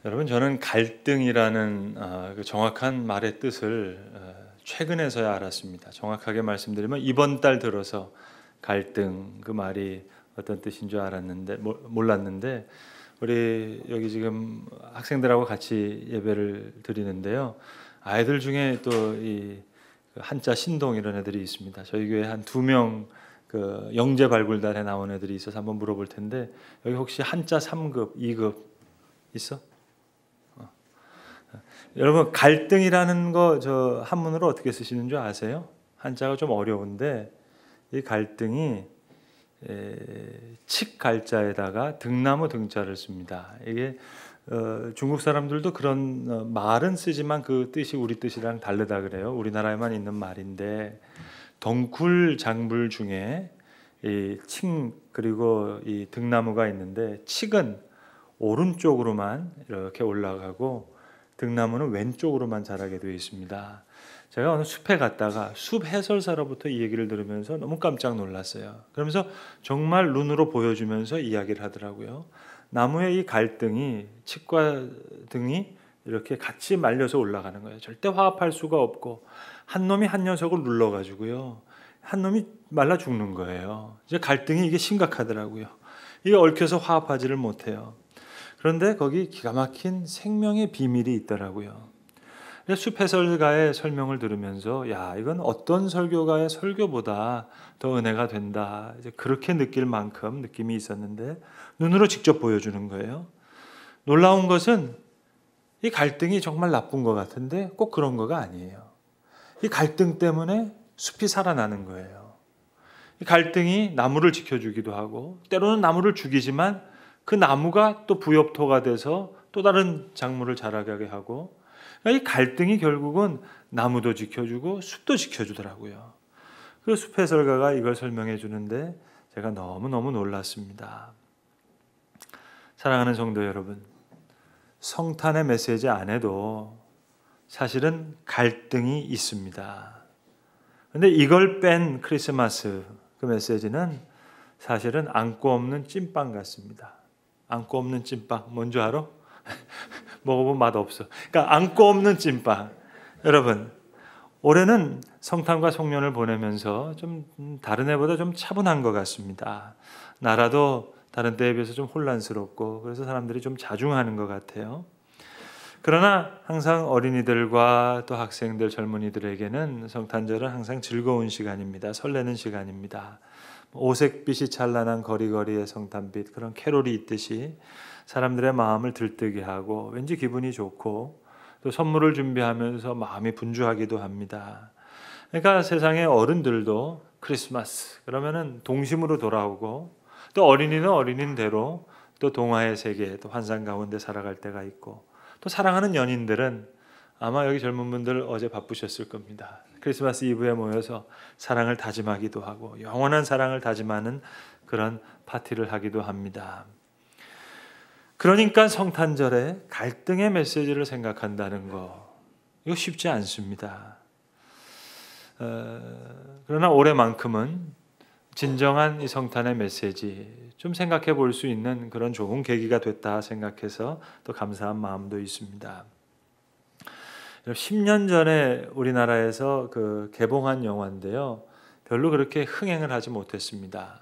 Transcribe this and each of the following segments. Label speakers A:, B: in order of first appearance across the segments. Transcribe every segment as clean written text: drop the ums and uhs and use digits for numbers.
A: 여러분, 저는 갈등이라는 그 정확한 말의 뜻을 최근에서야 알았습니다. 정확하게 말씀드리면 이번 달 들어서 갈등 그 말이 어떤 뜻인 줄 알았는데 몰랐는데, 우리 여기 지금 학생들하고 같이 예배를 드리는데요. 아이들 중에 또 이 한자 신동 이런 애들이 있습니다. 저희 교회 한 2명 그 영재 발굴단에 나온 애들이 있어서 한번 물어볼 텐데, 여기 혹시 한자 3급, 2급 있어? 여러분, 갈등이라는 거 저 한문으로 어떻게 쓰시는 줄 아세요? 한자가 좀 어려운데 이 갈등이 칡갈자에다가 등나무 등자를 씁니다. 이게 중국 사람들도 그런 말은 쓰지만 그 뜻이 우리 뜻이랑 다르다 그래요. 우리나라에만 있는 말인데, 덩쿨 작물 중에 이 칡 그리고 이 등나무가 있는데, 칡은 오른쪽으로만 이렇게 올라가고 등나무는 왼쪽으로만 자라게 되어 있습니다. 제가 어느 숲에 갔다가 숲 해설사로부터 이 얘기를 들으면서 너무 깜짝 놀랐어요. 그러면서 정말 눈으로 보여주면서 이야기를 하더라고요. 나무의 이 갈등이 칡과 등이 이렇게 같이 말려서 올라가는 거예요. 절대 화합할 수가 없고, 한 놈이 한 녀석을 눌러가지고요, 한 놈이 말라 죽는 거예요. 이제 갈등이 이게 심각하더라고요. 이게 얽혀서 화합하지를 못해요. 그런데 거기 기가 막힌 생명의 비밀이 있더라고요. 숲 해설가의 설명을 들으면서, 야, 이건 어떤 설교가의 설교보다 더 은혜가 된다, 이제 그렇게 느낄 만큼 느낌이 있었는데, 눈으로 직접 보여주는 거예요. 놀라운 것은 이 갈등이 정말 나쁜 것 같은데 꼭 그런 거가 아니에요. 이 갈등 때문에 숲이 살아나는 거예요. 이 갈등이 나무를 지켜주기도 하고, 때로는 나무를 죽이지만 그 나무가 또 부엽토가 돼서 또 다른 작물을 자라게 하고, 이 갈등이 결국은 나무도 지켜주고 숲도 지켜주더라고요. 그 숲 해설가가 이걸 설명해 주는데 제가 너무너무 놀랐습니다. 사랑하는 성도 여러분, 성탄의 메시지 안에도 사실은 갈등이 있습니다. 그런데 이걸 뺀 크리스마스 그 메시지는 사실은 안고 없는 찐빵 같습니다. 안고 없는 찐빵 뭔지 알아? 먹어보면 맛없어. 그러니까 안고 없는 찐빵. 여러분, 올해는 성탄과 송년을 보내면서 좀 다른 해보다 좀 차분한 것 같습니다. 나라도 다른 때에 비해서 좀 혼란스럽고, 그래서 사람들이 좀 자중하는 것 같아요. 그러나 항상 어린이들과 또 학생들, 젊은이들에게는 성탄절은 항상 즐거운 시간입니다. 설레는 시간입니다. 오색빛이 찬란한 거리거리의 성탄빛, 그런 캐롤이 있듯이 사람들의 마음을 들뜨게 하고 왠지 기분이 좋고, 또 선물을 준비하면서 마음이 분주하기도 합니다. 그러니까 세상의 어른들도 크리스마스 그러면은 동심으로 돌아오고, 또 어린이는 어린이대로 또 동화의 세계, 또 환상 가운데 살아갈 때가 있고, 또 사랑하는 연인들은 아마 여기 젊은 분들 어제 바쁘셨을 겁니다. 크리스마스 이브에 모여서 사랑을 다짐하기도 하고, 영원한 사랑을 다짐하는 그런 파티를 하기도 합니다. 그러니까 성탄절에 갈등의 메시지를 생각한다는 거, 이거 쉽지 않습니다. 그러나 올해만큼은 진정한 이 성탄의 메시지 좀 생각해 볼 수 있는 그런 좋은 계기가 됐다 생각해서 또 감사한 마음도 있습니다. 10년 전에 우리나라에서 그 개봉한 영화인데요, 별로 그렇게 흥행을 하지 못했습니다.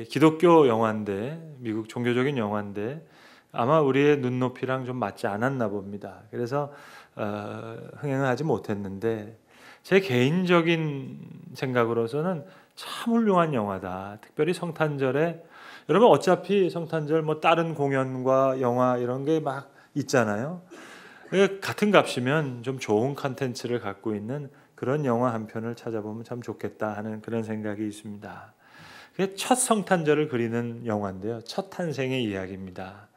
A: 기독교 영화인데, 미국 종교적인 영화인데 아마 우리의 눈높이랑 좀 맞지 않았나 봅니다. 그래서 흥행을 하지 못했는데, 제 개인적인 생각으로서는 참 훌륭한 영화다. 특별히 성탄절에, 여러분 어차피 성탄절 뭐 다른 공연과 영화 이런 게 막 있잖아요. 같은 값이면 좀 좋은 컨텐츠를 갖고 있는 그런 영화 한 편을 찾아보면 참 좋겠다 하는 그런 생각이 있습니다. 그게 첫 성탄절을 그리는 영화인데요, 첫 탄생의 이야기입니다.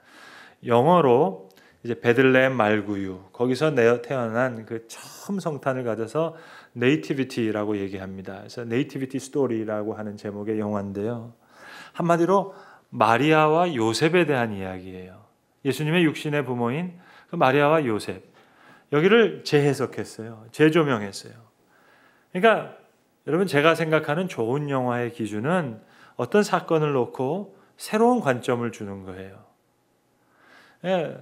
A: 영어로 이제 베들레헴 말구유, 거기서 태어난 그 처음 성탄을 가져서 네이티비티라고 얘기합니다. 그래서 네이티비티 스토리라고 하는 제목의 영화인데요, 한마디로 마리아와 요셉에 대한 이야기예요. 예수님의 육신의 부모인 그 마리아와 요셉, 여기를 재해석했어요. 재조명했어요. 그러니까 여러분, 제가 생각하는 좋은 영화의 기준은 어떤 사건을 놓고 새로운 관점을 주는 거예요. 예,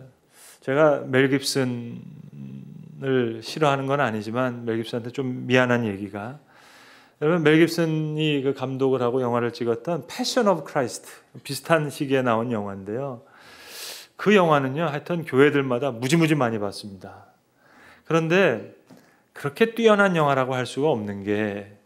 A: 제가 멜 깁슨을 싫어하는 건 아니지만 멜 깁슨한테 좀 미안한 얘기가, 여러분 멜 깁슨이 그 감독을 하고 영화를 찍었던 패션 오브 크라이스트, 비슷한 시기에 나온 영화인데요. 그 영화는요, 하여튼 교회들마다 무지무지 많이 봤습니다. 그런데 그렇게 뛰어난 영화라고 할 수가 없는 게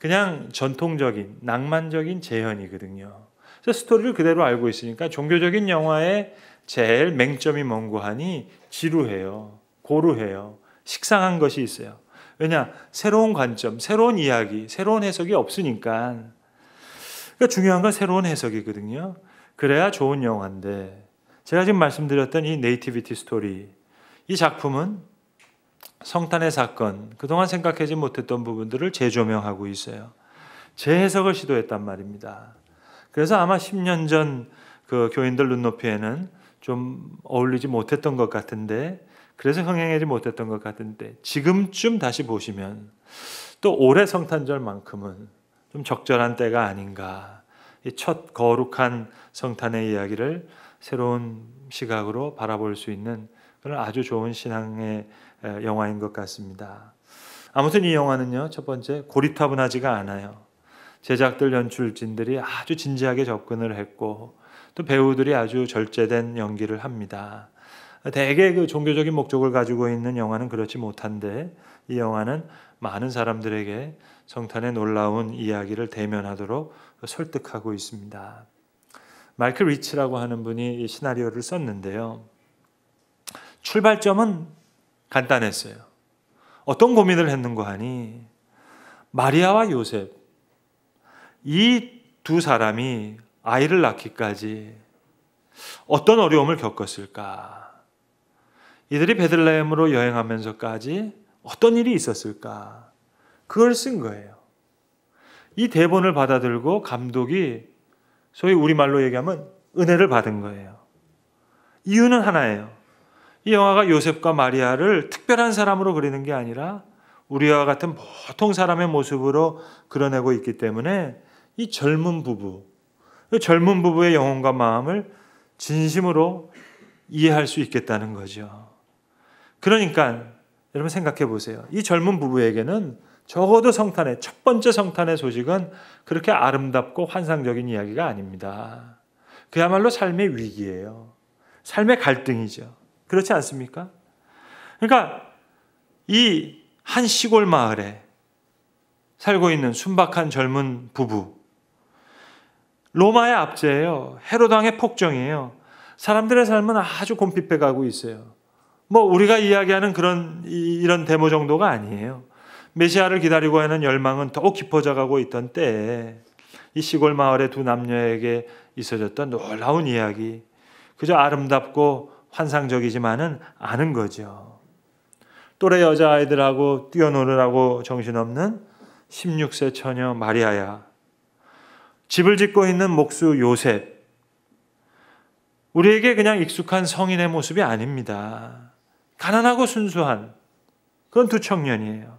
A: 그냥 전통적인 낭만적인 재현이거든요. 그래서 스토리를 그대로 알고 있으니까 종교적인 영화의 제일 맹점이 뭔고 하니 지루해요. 고루해요. 식상한 것이 있어요. 왜냐? 새로운 관점, 새로운 이야기, 새로운 해석이 없으니까. 그러니까 중요한 건 새로운 해석이거든요. 그래야 좋은 영화인데, 제가 지금 말씀드렸던 이 네이티비티 스토리, 이 작품은 성탄의 사건, 그동안 생각하지 못했던 부분들을 재조명하고 있어요. 재해석을 시도했단 말입니다. 그래서 아마 10년 전 그 교인들 눈높이에는 좀 어울리지 못했던 것 같은데, 그래서 흥행하지 못했던 것 같은데, 지금쯤 다시 보시면 또 올해 성탄절만큼은 좀 적절한 때가 아닌가. 이 첫 거룩한 성탄의 이야기를 새로운 시각으로 바라볼 수 있는 그런 아주 좋은 신앙의 영화인 것 같습니다. 아무튼 이 영화는요, 첫 번째 고리타분하지가 않아요. 제작들, 연출진들이 아주 진지하게 접근을 했고, 또 배우들이 아주 절제된 연기를 합니다. 대개 그 종교적인 목적을 가지고 있는 영화는 그렇지 못한데, 이 영화는 많은 사람들에게 성탄의 놀라운 이야기를 대면하도록 설득하고 있습니다. 마이클 리치라고 하는 분이 이 시나리오를 썼는데요. 출발점은 간단했어요. 어떤 고민을 했는고 하니, 마리아와 요셉, 이 두 사람이 아이를 낳기까지 어떤 어려움을 겪었을까? 이들이 베들레헴으로 여행하면서까지 어떤 일이 있었을까? 그걸 쓴 거예요. 이 대본을 받아들고 감독이 소위 우리말로 얘기하면 은혜를 받은 거예요. 이유는 하나예요. 이 영화가 요셉과 마리아를 특별한 사람으로 그리는 게 아니라 우리와 같은 보통 사람의 모습으로 그려내고 있기 때문에 이 젊은 부부의 영혼과 마음을 진심으로 이해할 수 있겠다는 거죠. 그러니까 여러분 생각해 보세요. 이 젊은 부부에게는 적어도 성탄의 첫 번째 성탄의 소식은 그렇게 아름답고 환상적인 이야기가 아닙니다. 그야말로 삶의 위기예요. 삶의 갈등이죠. 그렇지 않습니까? 그러니까 이 한 시골 마을에 살고 있는 순박한 젊은 부부, 로마의 압제예요. 헤롯 왕의 폭정이에요. 사람들의 삶은 아주 곰핍해 가고 있어요. 뭐 우리가 이야기하는 이런 데모 정도가 아니에요. 메시아를 기다리고 하는 열망은 더욱 깊어져 가고 있던 때에 이 시골 마을의 두 남녀에게 있어졌던 놀라운 이야기, 그저 아름답고 환상적이지만은 않은 거죠. 또래 여자아이들하고 뛰어노느라고 정신없는 16세 처녀 마리아야, 집을 짓고 있는 목수 요셉, 우리에게 그냥 익숙한 성인의 모습이 아닙니다. 가난하고 순수한 그런 두 청년이에요.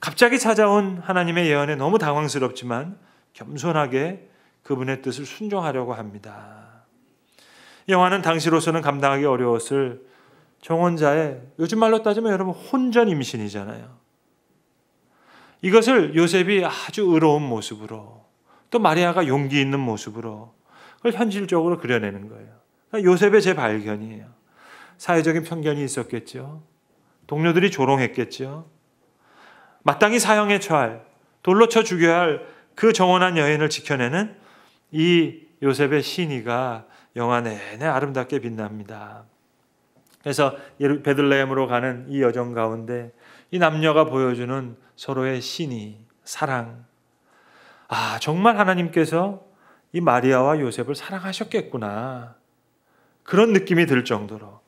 A: 갑자기 찾아온 하나님의 예언에 너무 당황스럽지만 겸손하게 그분의 뜻을 순종하려고 합니다. 영화는 당시로서는 감당하기 어려웠을 정혼자의, 요즘 말로 따지면 여러분 혼전 임신이잖아요. 이것을 요셉이 아주 의로운 모습으로, 또 마리아가 용기 있는 모습으로 그걸 현실적으로 그려내는 거예요. 그러니까 요셉의 재발견이에요. 사회적인 편견이 있었겠죠. 동료들이 조롱했겠죠. 마땅히 사형에 처할, 돌로 쳐 죽여야 할 그 정혼한 여인을 지켜내는 이 요셉의 신의가 영화 내내 아름답게 빛납니다. 그래서 베들레헴으로 가는 이 여정 가운데 이 남녀가 보여주는 서로의 신의, 사랑, 정말 하나님께서 이 마리아와 요셉을 사랑하셨겠구나, 그런 느낌이 들 정도로,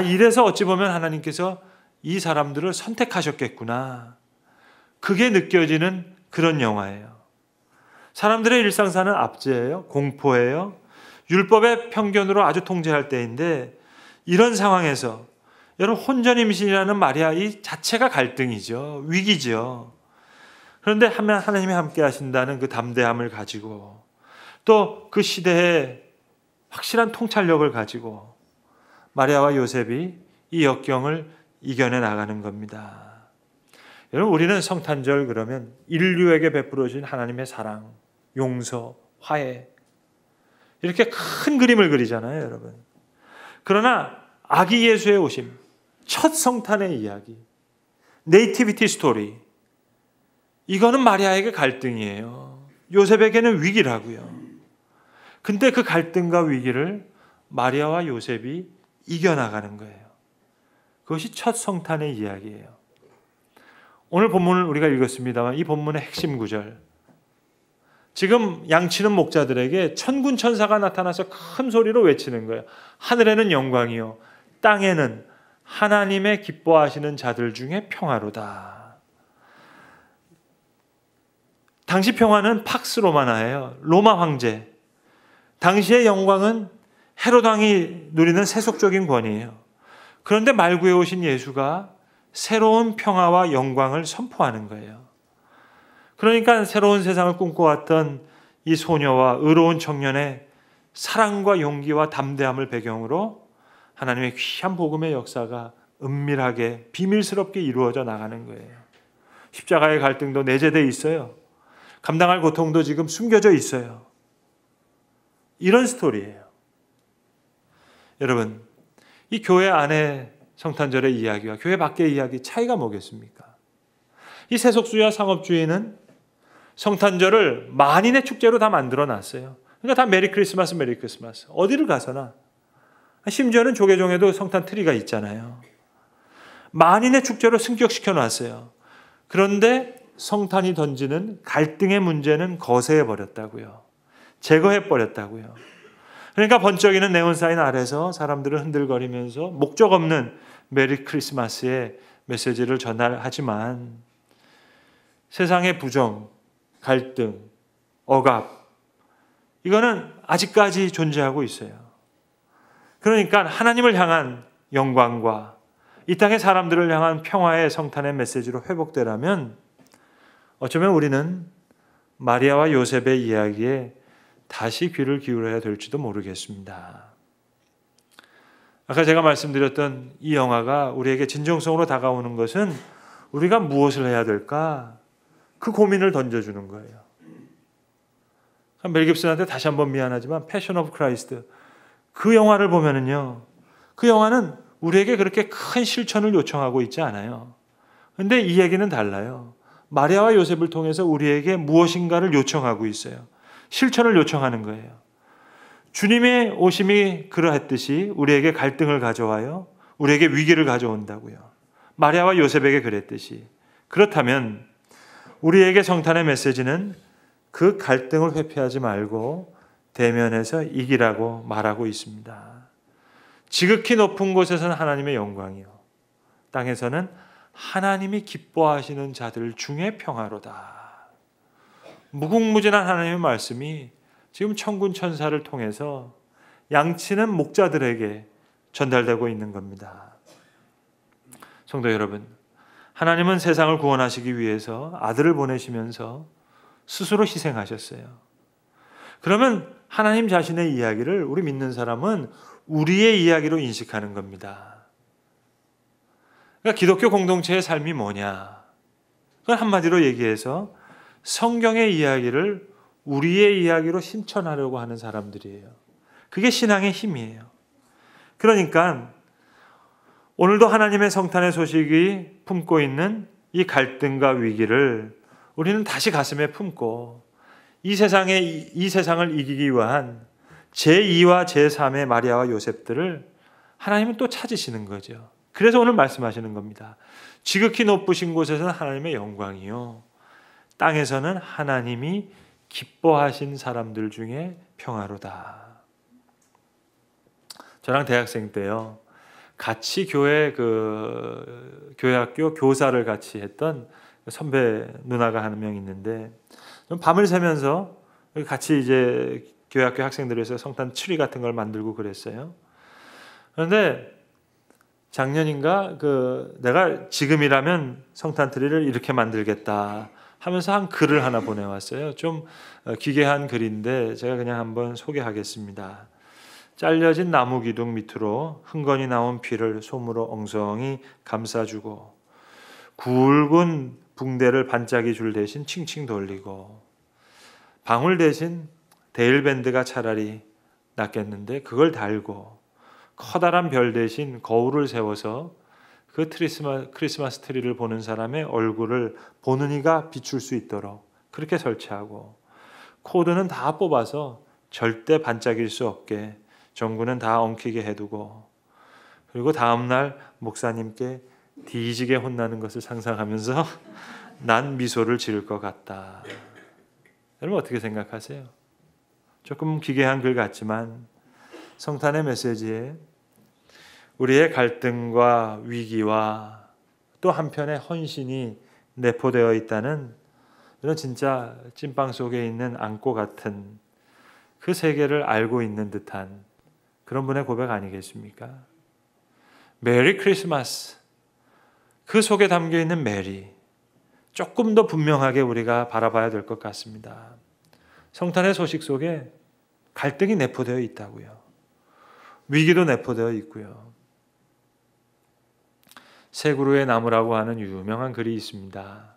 A: 이래서 어찌 보면 하나님께서 이 사람들을 선택하셨겠구나, 그게 느껴지는 그런 영화예요. 사람들의 일상사는 압제예요. 공포예요. 율법의 편견으로 아주 통제할 때인데, 이런 상황에서 여러분 혼전 임신이라는 마리아 이 자체가 갈등이죠. 위기죠. 그런데 하나님이 함께 하신다는 그 담대함을 가지고, 또 그 시대에 확실한 통찰력을 가지고 마리아와 요셉이 이 역경을 이겨내 나가는 겁니다. 여러분, 우리는 성탄절 그러면 인류에게 베풀어진 하나님의 사랑, 용서, 화해, 이렇게 큰 그림을 그리잖아요, 여러분. 그러나 아기 예수의 오심, 첫 성탄의 이야기, 네이티비티 스토리, 이거는 마리아에게 갈등이에요. 요셉에게는 위기라고요. 근데 그 갈등과 위기를 마리아와 요셉이 이겨나가는 거예요. 그것이 첫 성탄의 이야기예요. 오늘 본문을 우리가 읽었습니다만 이 본문의 핵심 구절, 지금 양치는 목자들에게 천군 천사가 나타나서 큰 소리로 외치는 거예요. 하늘에는 영광이요, 땅에는 하나님의 기뻐하시는 자들 중에 평화로다. 당시 평화는 팍스 로마나예요. 로마 황제. 당시의 영광은 헤롯 왕이 누리는 세속적인 권위예요. 그런데 말구에 오신 예수가 새로운 평화와 영광을 선포하는 거예요. 그러니까 새로운 세상을 꿈꿔왔던 이 소녀와 의로운 청년의 사랑과 용기와 담대함을 배경으로 하나님의 귀한 복음의 역사가 은밀하게 비밀스럽게 이루어져 나가는 거예요. 십자가의 갈등도 내재되어 있어요. 감당할 고통도 지금 숨겨져 있어요. 이런 스토리예요. 여러분, 이 교회 안에 성탄절의 이야기와 교회 밖의 이야기 차이가 뭐겠습니까? 이 세속주의와 상업주의는 성탄절을 만인의 축제로 다 만들어놨어요. 그러니까 다 메리 크리스마스, 메리 크리스마스. 어디를 가서나. 심지어는 조계종에도 성탄 트리가 있잖아요. 만인의 축제로 승격시켜 놨어요. 그런데 성탄이 던지는 갈등의 문제는 거세해버렸다고요. 제거해버렸다고요. 그러니까 번쩍이는 네온사인 아래서 사람들은 흔들거리면서 목적 없는 메리 크리스마스의 메시지를 전달하지만 세상의 부정, 갈등, 억압, 이거는 아직까지 존재하고 있어요. 그러니까 하나님을 향한 영광과 이 땅의 사람들을 향한 평화의 성탄의 메시지로 회복되라면 어쩌면 우리는 마리아와 요셉의 이야기에 다시 귀를 기울여야 될지도 모르겠습니다. 아까 제가 말씀드렸던 이 영화가 우리에게 진정성으로 다가오는 것은 우리가 무엇을 해야 될까? 그 고민을 던져주는 거예요. 멜 깁슨한테 다시 한번 미안하지만 패션 오브 크라이스트, 그 영화를 보면은요, 그 영화는 우리에게 그렇게 큰 실천을 요청하고 있지 않아요. 그런데 이 얘기는 달라요. 마리아와 요셉을 통해서 우리에게 무엇인가를 요청하고 있어요. 실천을 요청하는 거예요. 주님의 오심이 그러했듯이 우리에게 갈등을 가져와요. 우리에게 위기를 가져온다고요. 마리아와 요셉에게 그랬듯이. 그렇다면 우리에게 성탄의 메시지는 그 갈등을 회피하지 말고 대면해서 이기라고 말하고 있습니다. 지극히 높은 곳에서는 하나님의 영광이요, 땅에서는 하나님이 기뻐하시는 자들 중에 평화로다. 무궁무진한 하나님의 말씀이 지금 천군 천사를 통해서 양치는 목자들에게 전달되고 있는 겁니다. 성도 여러분, 하나님은 세상을 구원하시기 위해서 아들을 보내시면서 스스로 희생하셨어요. 그러면 하나님 자신의 이야기를 우리 믿는 사람은 우리의 이야기로 인식하는 겁니다. 그러니까 기독교 공동체의 삶이 뭐냐? 그건 한마디로 얘기해서 성경의 이야기를 우리의 이야기로 실천하려고 하는 사람들이에요. 그게 신앙의 힘이에요. 그러니까 오늘도 하나님의 성탄의 소식이 품고 있는 이 갈등과 위기를 우리는 다시 가슴에 품고 이 세상을 이기기 위한 제2와 제3의 마리아와 요셉들을 하나님은 또 찾으시는 거죠. 그래서 오늘 말씀하시는 겁니다. 지극히 높으신 곳에서는 하나님의 영광이요, 땅에서는 하나님이 기뻐하신 사람들 중에 평화로다. 저랑 대학생 때요, 같이 교회학교 교사를 같이 했던 선배 누나가 한 명 있는데, 밤을 새면서 같이 이제 교회학교 학생들을 위해서 성탄 트리 같은 걸 만들고 그랬어요. 그런데 작년인가 내가 지금이라면 성탄 트리를 이렇게 만들겠다 하면서 한 글을 하나 보내왔어요. 좀 기괴한 글인데 제가 그냥 한번 소개하겠습니다. 잘려진 나무 기둥 밑으로 흥건히 나온 피를 솜으로 엉성히 감싸주고 굵은 붕대를 반짝이 줄 대신 칭칭 돌리고 방울 대신 데일밴드가 차라리 낫겠는데 그걸 달고 커다란 별 대신 거울을 세워서 그 크리스마스 트리를 보는 사람의 얼굴을 보는 이가 비출 수 있도록 그렇게 설치하고 코드는 다 뽑아서 절대 반짝일 수 없게 전구는 다 엉키게 해두고 그리고 다음날 목사님께 뒤지게 혼나는 것을 상상하면서 난 미소를 지을 것 같다. 여러분 어떻게 생각하세요? 조금 기괴한 글 같지만 성탄의 메시지에 우리의 갈등과 위기와 또 한편의 헌신이 내포되어 있다는 이런 진짜 찐빵 속에 있는 안고 같은 그 세계를 알고 있는 듯한 그런 분의 고백 아니겠습니까? 메리 크리스마스, 그 속에 담겨있는 메리, 조금 더 분명하게 우리가 바라봐야 될 것 같습니다. 성탄의 소식 속에 갈등이 내포되어 있다고요. 위기도 내포되어 있고요. 세 그루의 나무라고 하는 유명한 글이 있습니다.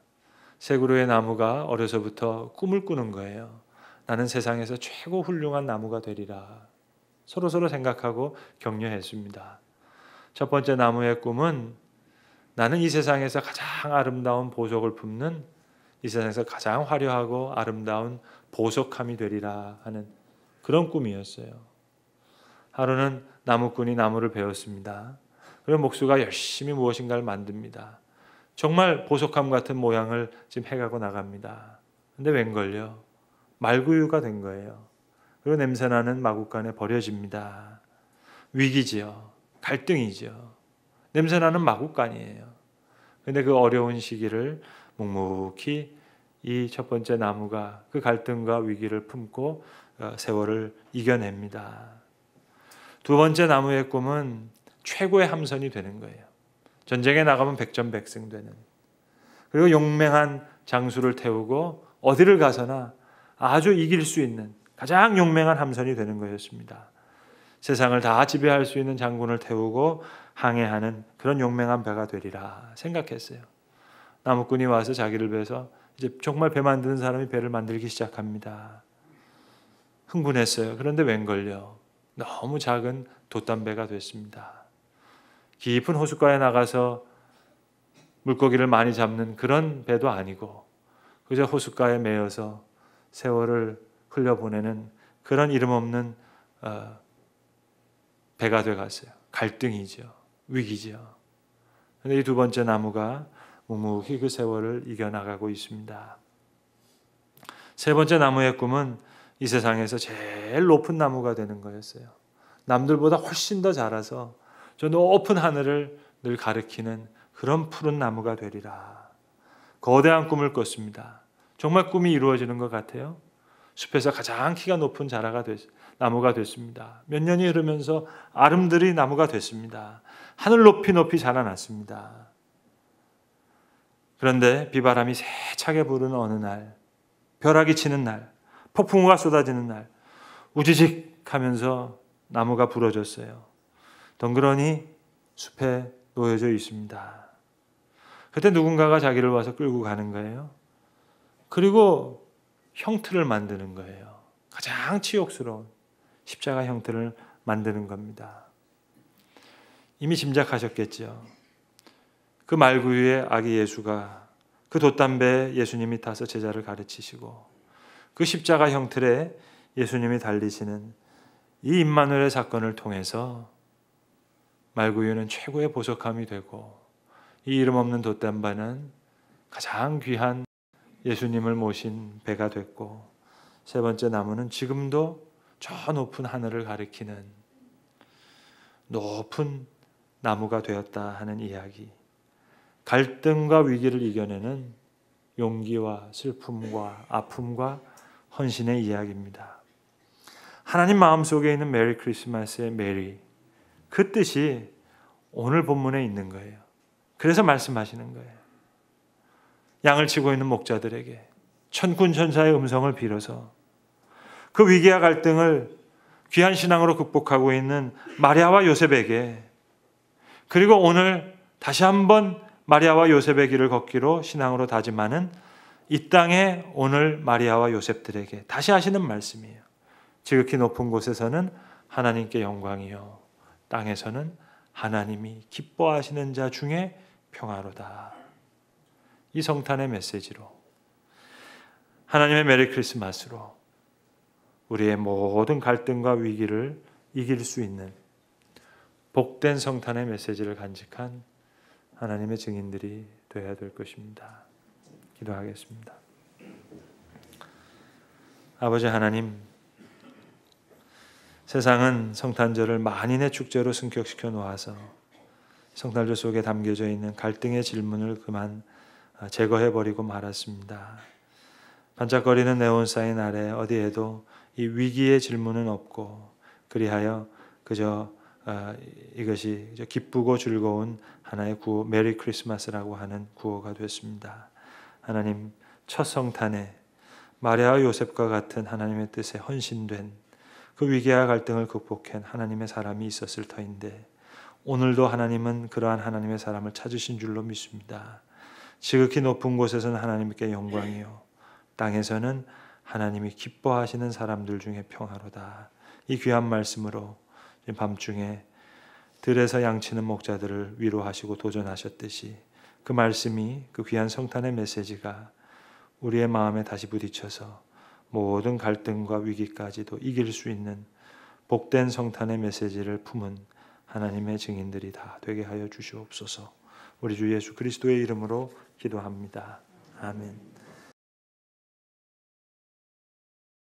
A: 세 그루의 나무가 어려서부터 꿈을 꾸는 거예요. 나는 세상에서 최고 훌륭한 나무가 되리라. 서로 생각하고 격려했습니다. 첫 번째 나무의 꿈은 나는 이 세상에서 가장 아름다운 보석을 품는 이 세상에서 가장 화려하고 아름다운 보석함이 되리라 하는 그런 꿈이었어요. 하루는 나무꾼이 나무를 베었습니다. 그리고 목수가 열심히 무엇인가를 만듭니다. 정말 보석함 같은 모양을 지금 해가고 나갑니다. 근데 웬걸요? 말구유가 된 거예요. 그리고 냄새나는 마구간에 버려집니다. 위기지요. 갈등이죠. 냄새나는 마구간이에요. 근데 그 어려운 시기를 묵묵히 이 첫 번째 나무가 그 갈등과 위기를 품고 세월을 이겨냅니다. 두 번째 나무의 꿈은 최고의 함선이 되는 거예요. 전쟁에 나가면 백전백승되는, 그리고 용맹한 장수를 태우고 어디를 가서나 아주 이길 수 있는 가장 용맹한 함선이 되는 거였습니다. 세상을 다 지배할 수 있는 장군을 태우고 항해하는 그런 용맹한 배가 되리라 생각했어요. 나무꾼이 와서 자기를 배서 이제 정말 배 만드는 사람이 배를 만들기 시작합니다. 흥분했어요. 그런데 웬걸요? 너무 작은 돛담배가 됐습니다. 깊은 호숫가에 나가서 물고기를 많이 잡는 그런 배도 아니고 그저 호숫가에 매여서 세월을 흘려보내는 그런 이름 없는 배가 돼갔어요. 갈등이죠. 위기죠. 그런데 이 두 번째 나무가 묵묵히 그 세월을 이겨나가고 있습니다. 세 번째 나무의 꿈은 이 세상에서 제일 높은 나무가 되는 거였어요. 남들보다 훨씬 더 자라서 저 높은 하늘을 늘 가리키는 그런 푸른 나무가 되리라. 거대한 꿈을 꿨습니다. 정말 꿈이 이루어지는 것 같아요. 숲에서 가장 키가 높은 나무가 됐습니다. 몇 년이 흐르면서 아름드리 나무가 됐습니다. 하늘 높이 자라났습니다. 그런데 비바람이 세차게 부르는 어느 날, 벼락이 치는 날, 폭풍우가 쏟아지는 날, 우지직 하면서 나무가 부러졌어요. 덩그러니 숲에 놓여져 있습니다. 그때 누군가가 자기를 와서 끌고 가는 거예요. 그리고 형틀을 만드는 거예요. 가장 치욕스러운 십자가 형틀을 만드는 겁니다. 이미 짐작하셨겠죠. 그 말구유에 아기 예수가 그 돛담배에 예수님이 타서 제자를 가르치시고 그 십자가 형틀에 예수님이 달리시는 이 임마누엘의 사건을 통해서 말구유는 최고의 보석함이 되고 이 이름 없는 돛담배는 가장 귀한 예수님을 모신 배가 됐고 세 번째 나무는 지금도 저 높은 하늘을 가리키는 높은 나무가 되었다 하는 이야기. 갈등과 위기를 이겨내는 용기와 슬픔과 아픔과 헌신의 이야기입니다. 하나님 마음속에 있는 메리 크리스마스의 메리, 그 뜻이 오늘 본문에 있는 거예요. 그래서 말씀하시는 거예요. 양을 치고 있는 목자들에게 천군 천사의 음성을 빌어서 그 위기와 갈등을 귀한 신앙으로 극복하고 있는 마리아와 요셉에게, 그리고 오늘 다시 한번 마리아와 요셉의 길을 걷기로 신앙으로 다짐하는 이 땅에 오늘 마리아와 요셉들에게 다시 하시는 말씀이에요. 지극히 높은 곳에서는 하나님께 영광이요, 땅에서는 하나님이 기뻐하시는 자 중에 평화로다. 이 성탄의 메시지로, 하나님의 메리 크리스마스로 우리의 모든 갈등과 위기를 이길 수 있는 복된 성탄의 메시지를 간직한 하나님의 증인들이 되어야 될 것입니다. 기도하겠습니다. 아버지 하나님, 세상은 성탄절을 만인의 축제로 승격시켜 놓아서 성탄절 속에 담겨져 있는 갈등의 질문을 그만 제거해버리고 말았습니다. 반짝거리는 네온사인 아래 어디에도 이 위기의 질문은 없고, 그리하여 그저 이것이 기쁘고 즐거운 하나의 구호, 메리 크리스마스라고 하는 구호가 됐습니다. 하나님, 첫 성탄에 마리아와 요셉과 같은 하나님의 뜻에 헌신된 그 위기와 갈등을 극복한 하나님의 사람이 있었을 터인데, 오늘도 하나님은 그러한 하나님의 사람을 찾으신 줄로 믿습니다. 지극히 높은 곳에서는 하나님께 영광이요, 땅에서는 하나님이 기뻐하시는 사람들 중에 평화로다. 이 귀한 말씀으로 밤중에 들에서 양치는 목자들을 위로하시고 도전하셨듯이, 그 말씀이, 그 귀한 성탄의 메시지가 우리의 마음에 다시 부딪혀서 모든 갈등과 위기까지도 이길 수 있는 복된 성탄의 메시지를 품은 하나님의 증인들이 다 되게 하여 주시옵소서. 우리 주 예수 그리스도의 이름으로 기도합니다. 아멘.